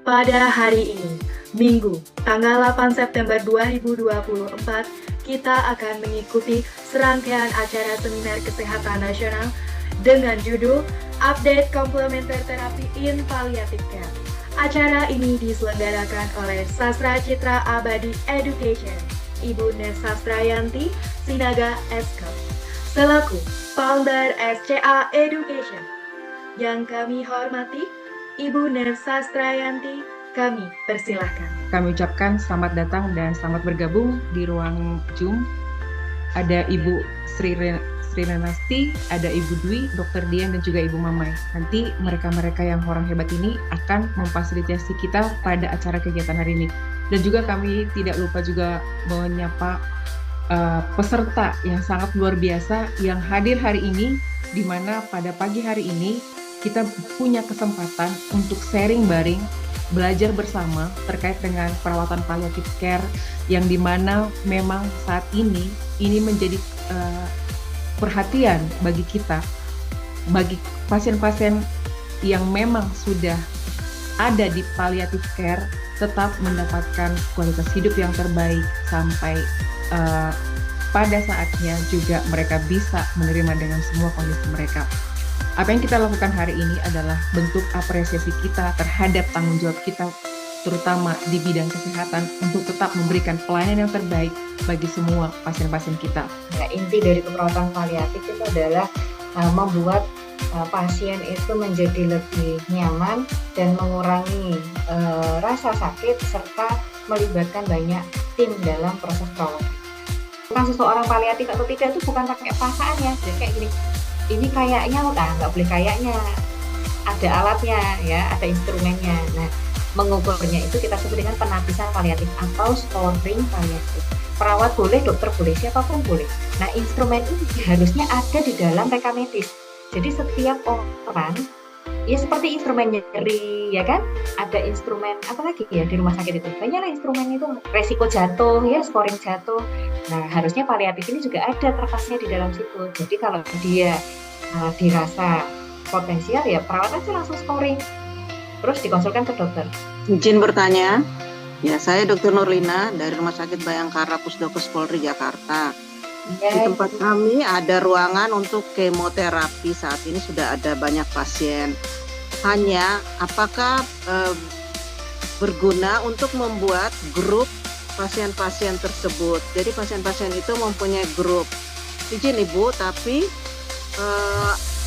Pada hari ini, Minggu, tanggal 8 September 2024, kita akan mengikuti serangkaian acara Seminar Kesehatan Nasional dengan judul Update Komplementer Terapi in Palliative Care. Acara ini diselenggarakan oleh Sastra Citra Abadi Education, Ibu Nes Sastrayanti Sinaga SK, selaku Founder SCA Education. Yang kami hormati, Ibu Nes Sastrayanti, kami persilahkan. Kami ucapkan selamat datang dan selamat bergabung di ruang Zoom. Ada Ibu Sri Renasti, ada Ibu Dwi, Dr. Dian, dan juga Ibu Mamai. Nanti mereka-mereka yang orang hebat ini akan memfasilitasi kita pada acara kegiatan hari ini. Dan juga kami tidak lupa juga menyapa peserta yang sangat luar biasa yang hadir hari ini, di mana pada pagi hari ini kita punya kesempatan untuk sharing bareng, belajar bersama terkait dengan perawatan palliative care yang dimana memang saat ini menjadi perhatian bagi kita, bagi pasien-pasien yang memang sudah ada di palliative care tetap mendapatkan kualitas hidup yang terbaik sampai pada saatnya juga mereka bisa menerima dengan semua kondisi mereka. Apa yang kita lakukan hari ini adalah bentuk apresiasi kita terhadap tanggung jawab kita, terutama di bidang kesehatan, untuk tetap memberikan pelayanan yang terbaik bagi semua pasien-pasien kita. Nah, inti dari keperawatan paliatif itu adalah membuat pasien itu menjadi lebih nyaman dan mengurangi rasa sakit serta melibatkan banyak tim dalam proses perawatan. Bukan seseorang paliatif atau tidak itu bukan pakai perasaannya, kayak gini. Ini kayaknya nggak boleh kayaknya, ada alatnya ya, ada instrumennya. Nah, mengukurnya itu kita sebut dengan penapisan paliatif atau scoring paliatif. Perawat boleh, dokter boleh, siapapun boleh. Nah, instrumen ini harusnya ada di dalam reka medis. Jadi setiap orang, ya seperti instrumen nyeri, ya kan? Ada instrumen apa lagi ya di rumah sakit itu? Banyaklah instrumen itu, resiko jatuh, ya scoring jatuh. Nah, harusnya paliatif ini juga ada terpasnya di dalam situ. Jadi kalau dia dirasa potensial, ya perawat aja langsung scoring. Terus dikonsulkan ke dokter. Izin bertanya, ya saya Dr. Nurlina dari Rumah Sakit Bayangkara Pusdokes Polri Jakarta. Di tempat kami ada ruangan untuk kemoterapi, saat ini sudah ada banyak pasien. Hanya apakah berguna untuk membuat grup pasien-pasien tersebut? Jadi pasien-pasien itu mempunyai grup. Izin Ibu, tapi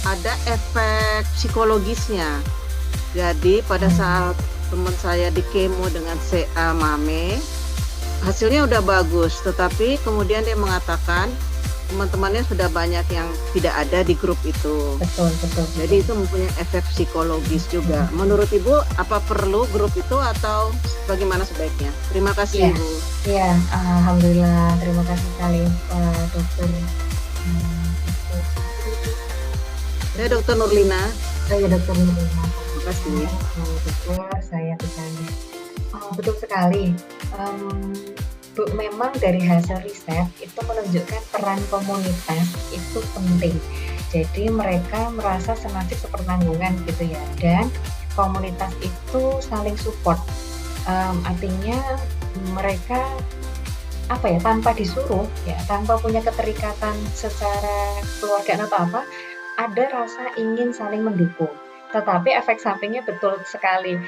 ada efek psikologisnya. Jadi pada saat teman saya di kemo dengan CA Mame, hasilnya udah bagus, tetapi kemudian dia mengatakan teman-temannya sudah banyak yang tidak ada di grup itu. Betul. Jadi itu mempunyai efek psikologis juga. Menurut Ibu, apa perlu grup itu atau bagaimana sebaiknya? Terima kasih, Ibu. Iya, alhamdulillah. Terima kasih sekali, dokter. Saya Dr. Nurlina. Saya Dr. Nurlina. Terima kasih. Dokter, saya bertanya. Betul sekali. Memang dari hasil riset itu menunjukkan peran komunitas itu penting. Jadi mereka merasa senasib sepertanggungan gitu ya, dan komunitas itu saling support. Artinya mereka tanpa disuruh ya, tanpa punya keterikatan secara keluarga atau apa, ada rasa ingin saling mendukung. Tetapi efek sampingnya betul sekali.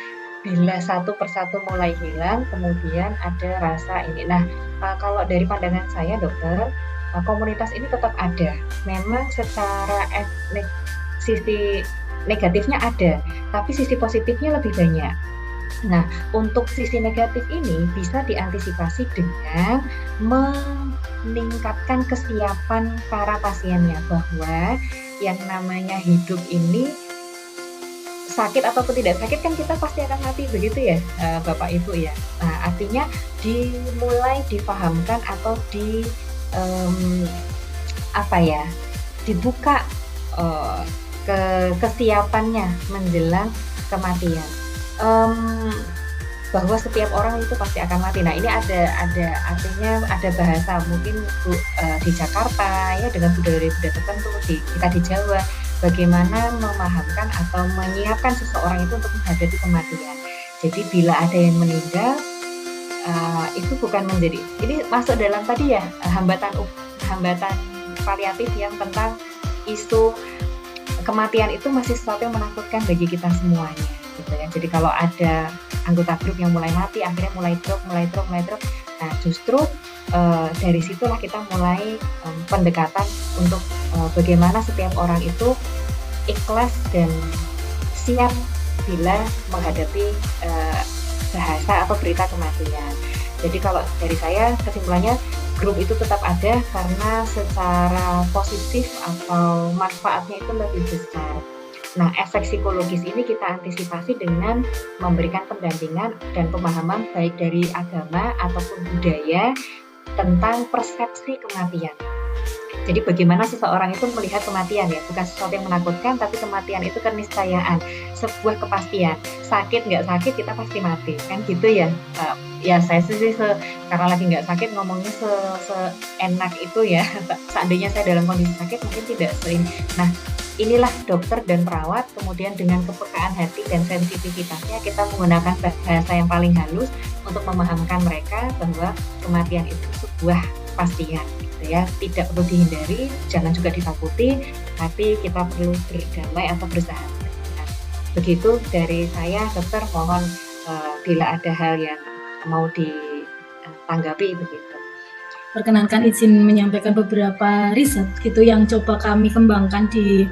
Bila satu persatu mulai hilang, kemudian ada rasa ini. Nah, kalau dari pandangan saya, dokter, komunitas ini tetap ada. Memang secara sisi negatifnya ada, tapi sisi positifnya lebih banyak. Nah, untuk sisi negatif ini bisa diantisipasi dengan meningkatkan kesiapan para pasiennya, bahwa yang namanya hidup ini sakit ataupun tidak sakit kan kita pasti akan mati, begitu ya Bapak Ibu ya. Nah, artinya dimulai dipahamkan atau dibuka kesiapannya menjelang kematian. Bahwa setiap orang itu pasti akan mati. Nah, ini artinya ada bahasa mungkin di Jakarta ya, dengan budaya-budaya tertentu, kita di Jawa, bagaimana memahamkan atau menyiapkan seseorang itu untuk menghadapi kematian. Jadi bila ada yang meninggal, itu bukan menjadi, ini masuk dalam tadi ya, hambatan paliatif yang tentang isu kematian itu masih sesuatu yang menakutkan bagi kita semuanya gitu ya. Jadi kalau ada anggota grup yang mulai mati, akhirnya mulai drop. Nah justru dari situlah kita mulai pendekatan untuk bagaimana setiap orang itu ikhlas dan siap bila menghadapi bahasa atau berita kematian. Jadi kalau dari saya kesimpulannya, grup itu tetap ada karena secara positif atau manfaatnya itu lebih besar. Nah, efek psikologis ini kita antisipasi dengan memberikan pendampingan dan pemahaman baik dari agama ataupun budaya tentang persepsi kematian. Jadi bagaimana seseorang itu melihat kematian ya, bukan sesuatu yang menakutkan, tapi kematian itu keniscayaan, sebuah kepastian. Sakit nggak sakit kita pasti mati, kan gitu ya. Ya saya sih karena lagi nggak sakit ngomongnya seenak itu ya. Seandainya saya dalam kondisi sakit mungkin tidak sering. Nah inilah dokter dan perawat kemudian dengan kepekaan hati dan sensitivitasnya kita menggunakan bahasa yang paling halus untuk memahamkan mereka bahwa kematian itu sebuah kepastian. Ya, tidak perlu dihindari, jangan juga ditakuti, tapi kita perlu berdamai atau bersahabat. Begitu dari saya, dokter, mohon bila ada hal yang mau ditanggapi begitu. Perkenankan izin menyampaikan beberapa riset gitu yang coba kami kembangkan di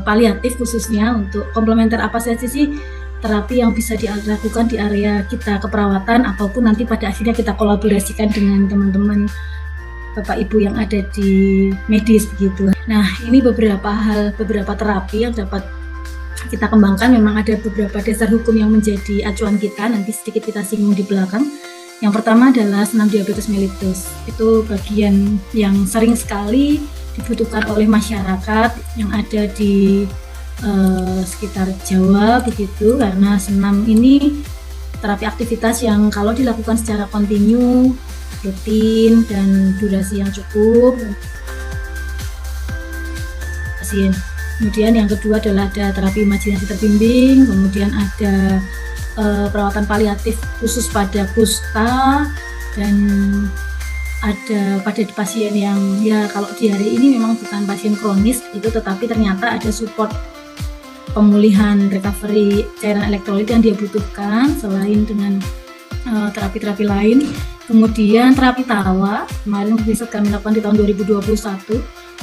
paliatif khususnya untuk komplementer apa saja sih terapi yang bisa dilakukan di area kita keperawatan ataupun nanti pada akhirnya kita kolaborasikan dengan teman-teman Bapak Ibu yang ada di medis begitu. Nah, ini beberapa terapi yang dapat kita kembangkan. Memang ada beberapa dasar hukum yang menjadi acuan kita, nanti sedikit kita singgung di belakang. Yang pertama adalah senam diabetes mellitus. Itu bagian yang sering sekali dibutuhkan oleh masyarakat yang ada di sekitar Jawa begitu, karena senam ini terapi aktivitas yang kalau dilakukan secara kontinu, rutin dan durasi yang cukup pasien. Kemudian yang kedua adalah ada terapi imajinasi terbimbing, kemudian ada perawatan paliatif khusus pada kusta, dan ada pada pasien yang ya kalau di hari ini memang bukan pasien kronis itu, tetapi ternyata ada support pemulihan recovery cairan elektrolit yang dia butuhkan selain dengan terapi-terapi lain. Kemudian terapi tawa, kemarin riset kami lakukan di tahun 2021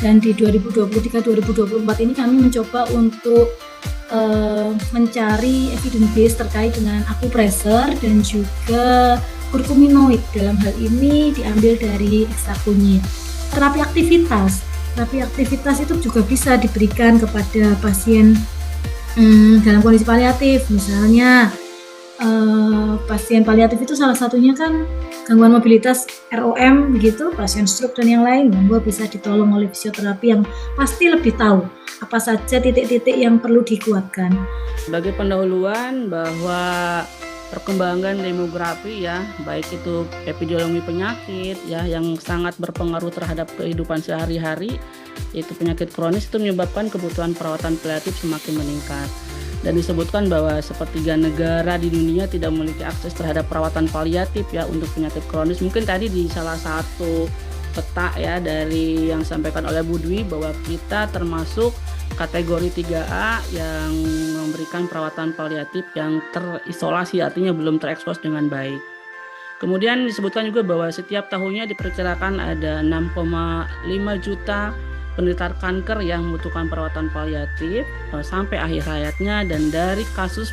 dan di 2023-2024 ini kami mencoba untuk mencari evidence base terkait dengan akupressure dan juga kurkuminoid. Dalam hal ini diambil dari ekstrak kunyit. Terapi aktivitas itu juga bisa diberikan kepada pasien dalam kondisi paliatif. Misalnya pasien paliatif itu salah satunya kan gangguan mobilitas ROM gitu, pasien stroke dan yang lain, monggo bisa ditolong oleh fisioterapi yang pasti lebih tahu apa saja titik-titik yang perlu dikuatkan. Sebagai pendahuluan bahwa perkembangan demografi ya, baik itu epidemiologi penyakit ya yang sangat berpengaruh terhadap kehidupan sehari-hari, yaitu penyakit kronis, itu menyebabkan kebutuhan perawatan paliatif semakin meningkat. Dan disebutkan bahwa sepertiga negara di dunia tidak memiliki akses terhadap perawatan paliatif ya untuk penyakit kronis. Mungkin tadi di salah satu peta ya dari yang disampaikan oleh Bu Dwi bahwa kita termasuk kategori 3A yang memberikan perawatan paliatif yang terisolasi, artinya belum terekspos dengan baik. Kemudian disebutkan juga bahwa setiap tahunnya diperkirakan ada 6,5 juta penderita kanker yang membutuhkan perawatan paliatif sampai akhir hayatnya, dan dari kasus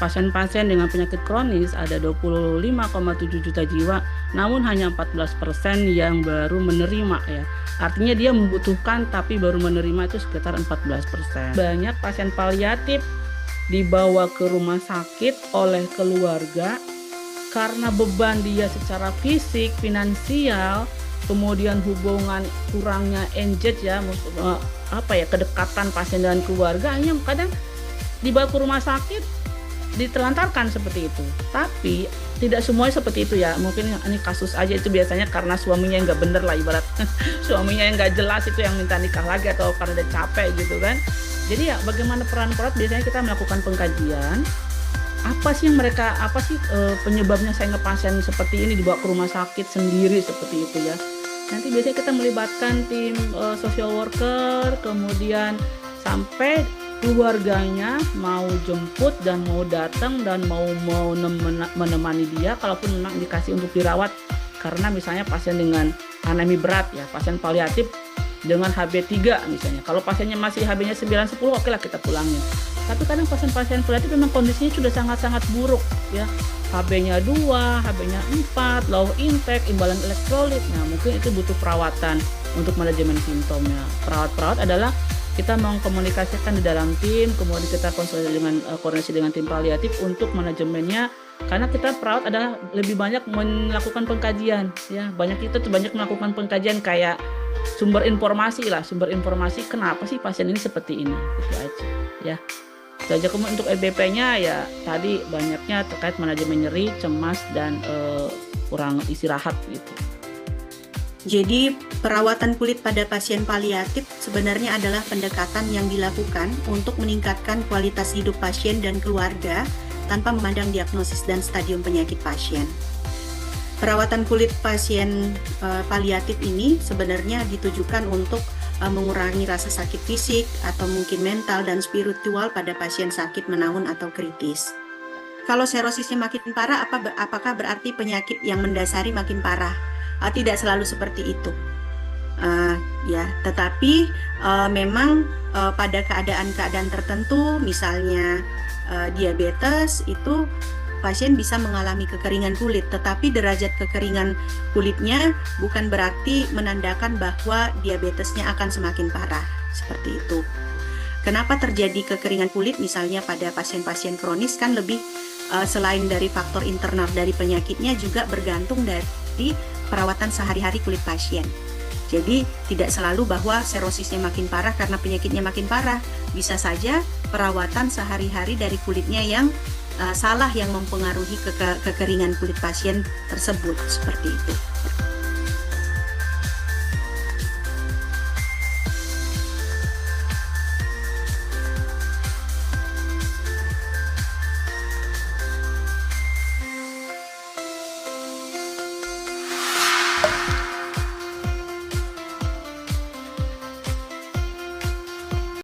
pasien-pasien dengan penyakit kronis ada 25,7 juta jiwa, namun hanya 14% yang baru menerima ya. Artinya dia membutuhkan tapi baru menerima itu sekitar 14%. Banyak pasien paliatif dibawa ke rumah sakit oleh keluarga karena beban dia secara fisik, finansial, kemudian hubungan kurangnya engage ya, kedekatan pasien dengan keluarga, hanya kadang dibawa ke rumah sakit ditelantarkan seperti itu. Tapi tidak semuanya seperti itu ya, mungkin ini kasus aja, itu biasanya karena suaminya nggak bener lah, ibarat suaminya yang nggak jelas itu yang minta nikah lagi atau karena udah capek gitu kan. Jadi ya bagaimana peran perawat, biasanya kita melakukan pengkajian apa sih penyebabnya saya pasien seperti ini dibawa ke rumah sakit sendiri seperti itu ya. Nanti biasanya kita melibatkan tim social worker, kemudian sampai keluarganya mau jemput dan mau datang dan mau menemani dia kalaupun memang dikasih untuk dirawat, karena misalnya pasien dengan anemi berat ya, pasien paliatif dengan HB3 misalnya. Kalau pasiennya masih HB-nya 9-10, oke lah kita pulangin. Tapi kadang pasien-pasien paliatif memang kondisinya sudah sangat-sangat buruk ya. HB-nya 2, HB-nya 4, low intake, imbalan elektrolit. Nah, mungkin itu butuh perawatan untuk manajemen simptomnya. Perawat adalah kita mengkomunikasikan di dalam tim, kemudian kita koordinasi dengan tim paliatif untuk manajemennya. Karena kita perawat adalah lebih banyak melakukan pengkajian ya. Kita banyak melakukan pengkajian kayak sumber informasi kenapa sih pasien ini seperti ini, itu aja ya. Itu aja. Kemudian untuk EBP-nya ya tadi banyaknya terkait manajemen nyeri, cemas dan kurang istirahat gitu. Jadi perawatan kulit pada pasien paliatif sebenarnya adalah pendekatan yang dilakukan untuk meningkatkan kualitas hidup pasien dan keluarga tanpa memandang diagnosis dan stadium penyakit pasien. Perawatan kulit pasien paliatif ini sebenarnya ditujukan untuk mengurangi rasa sakit fisik atau mungkin mental dan spiritual pada pasien sakit menahun atau kritis. Kalau serosisnya makin parah, apakah berarti penyakit yang mendasari makin parah? Tidak selalu seperti itu. Tetapi memang pada keadaan-keadaan tertentu, misalnya diabetes, itu pasien bisa mengalami kekeringan kulit, tetapi derajat kekeringan kulitnya bukan berarti menandakan bahwa diabetesnya akan semakin parah, seperti itu. Kenapa terjadi kekeringan kulit misalnya pada pasien-pasien kronis kan lebih selain dari faktor internal dari penyakitnya juga bergantung dari perawatan sehari-hari kulit pasien. Jadi tidak selalu bahwa serosisnya makin parah karena penyakitnya makin parah. Bisa saja perawatan sehari-hari dari kulitnya yang salah yang mempengaruhi kekeringan kulit pasien tersebut, seperti itu.